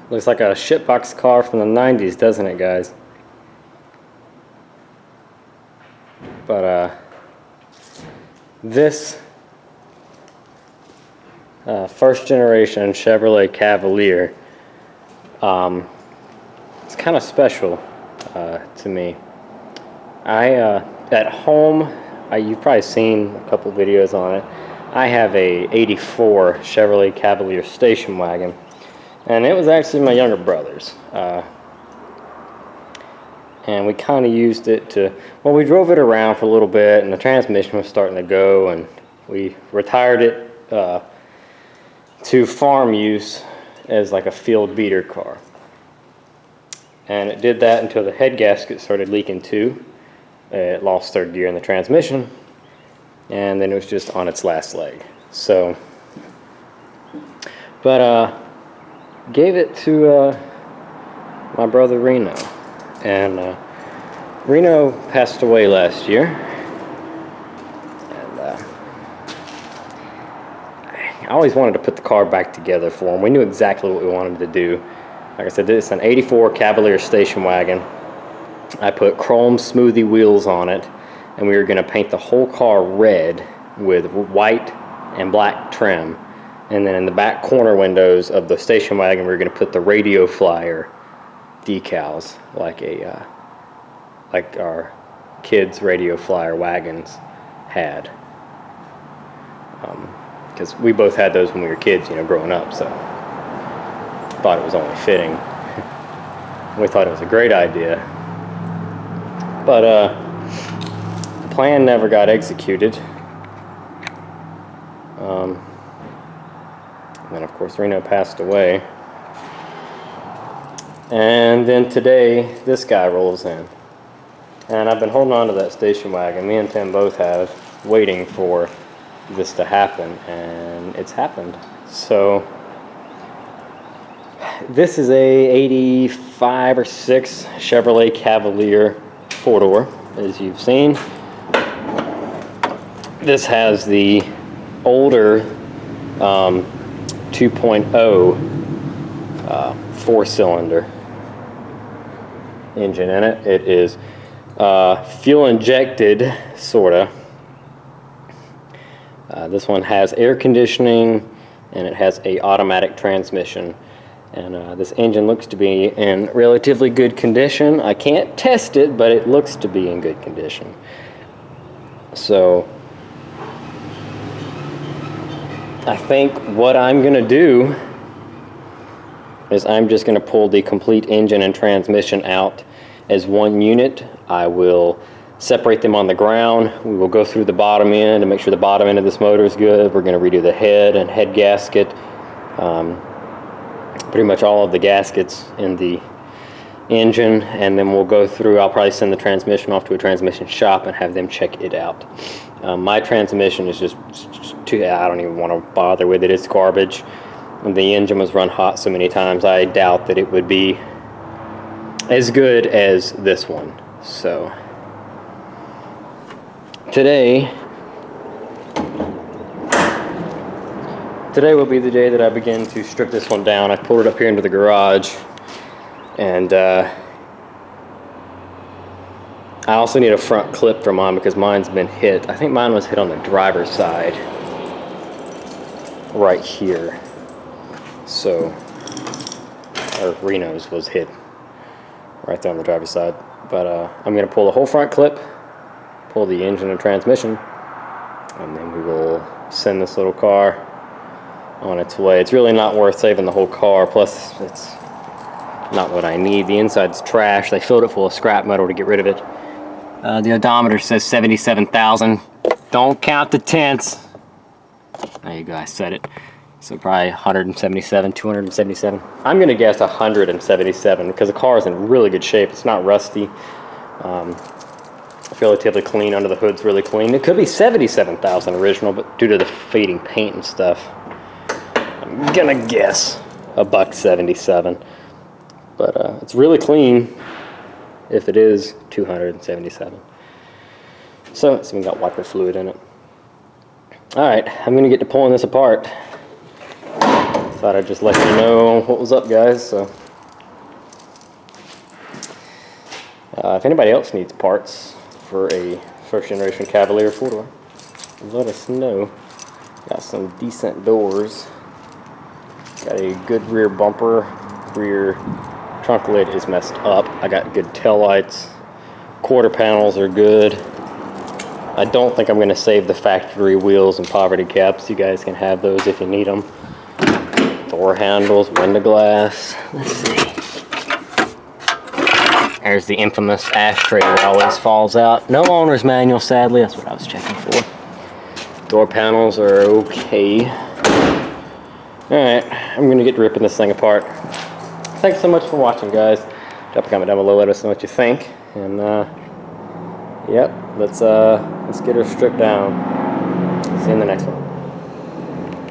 Looks like a shitbox car from the 90s, doesn't it, guys? But this first generation Chevrolet Cavalier, it's kind of special to me. At home, you've probably seen a couple videos on it. I have a '84 Chevrolet Cavalier station wagon, and it was actually my younger brother's. And we kind of used it to, well, we drove it around for a little bit, and the transmission was starting to go, and we retired it to farm use as like a field beater car. And it did that until the head gasket started leaking too. It lost third gear in the transmission, and then it was just on its last leg. So, but gave it to my brother Reno, and Reno passed away last year, and I always wanted to put the car back together for him. We knew exactly what we wanted to do. Like I said, this is an '84 Cavalier station wagon. I put chrome smoothie wheels on it, and we were going to paint the whole car red with white and black trim. And then in the back corner windows of the station wagon, we were going to put the Radio Flyer decals, like our kids' Radio Flyer wagons had. Because we both had those when we were kids, growing up, so thought it was only fitting. We thought it was a great idea. But the plan never got executed. And then, of course, Reno passed away. And then today, this guy rolls in. And I've been holding on to that station wagon. Me and Tim both have, waiting for this to happen. And it's happened. So, this is a '85 or '86 Chevrolet Cavalier 4-door, as you've seen. This has the older 2.0 4-cylinder engine in it. It is fuel injected, sorta. This one has air conditioning, and it has a automatic transmission. And this engine looks to be in relatively good condition. I can't test it, but it looks to be in good condition. So I think what I'm going to do is I'm just going to pull the complete engine and transmission out as one unit. I will separate them on the ground. We will go through the bottom end and make sure the bottom end of this motor is good. We're going to redo the head and head gasket. Pretty much all of the gaskets in the engine, and then we'll go through. I'll probably send the transmission off to a transmission shop and have them check it out. My transmission is just too, I don't even want to bother with it. It's garbage. And the engine was run hot so many times, I doubt that it would be as good as this one. So today will be the day that I begin to strip this one down. I pulled it up here into the garage, and I also need a front clip for mine because mine's been hit. I think mine was hit on the driver's side, right here. So, or Reno's was hit right there on the driver's side. But I'm going to pull the whole front clip, pull the engine and transmission, and then we will send this little car on its way. It's really not worth saving the whole car, plus it's not what I need. The inside's trash. They filled it full of scrap metal to get rid of it. The odometer says 77,000. Don't count the tenths. There you go, I said it. So probably 177, 277. I'm gonna guess 177 because the car is in really good shape. It's not rusty. Relatively clean under the hood's really clean. It could be 77,000 original, but due to the fading paint and stuff, I'm gonna guess $177. But it's really clean if it is 277. So it's even got wiper fluid in it. Alright, I'm gonna get to pulling this apart. thought I'd just let you know what was up, guys. So if anybody else needs parts for a first generation Cavalier 4-door, let us know. Got some decent doors. Got a good rear bumper. Rear trunk lid is messed up. I got good tail lights. Quarter panels are good. I don't think I'm going to save the factory wheels and poverty caps. You guys can have those if you need them. Door handles, window glass. Let's see. There's the infamous ashtray that always falls out. No owner's manual, sadly. That's what I was checking for. Door panels are okay. Alright, I'm going to get ripping this thing apart. Thanks so much for watching, guys. Drop a comment down below, let us know what you think. And, yep, let's get her stripped down. See you in the next one.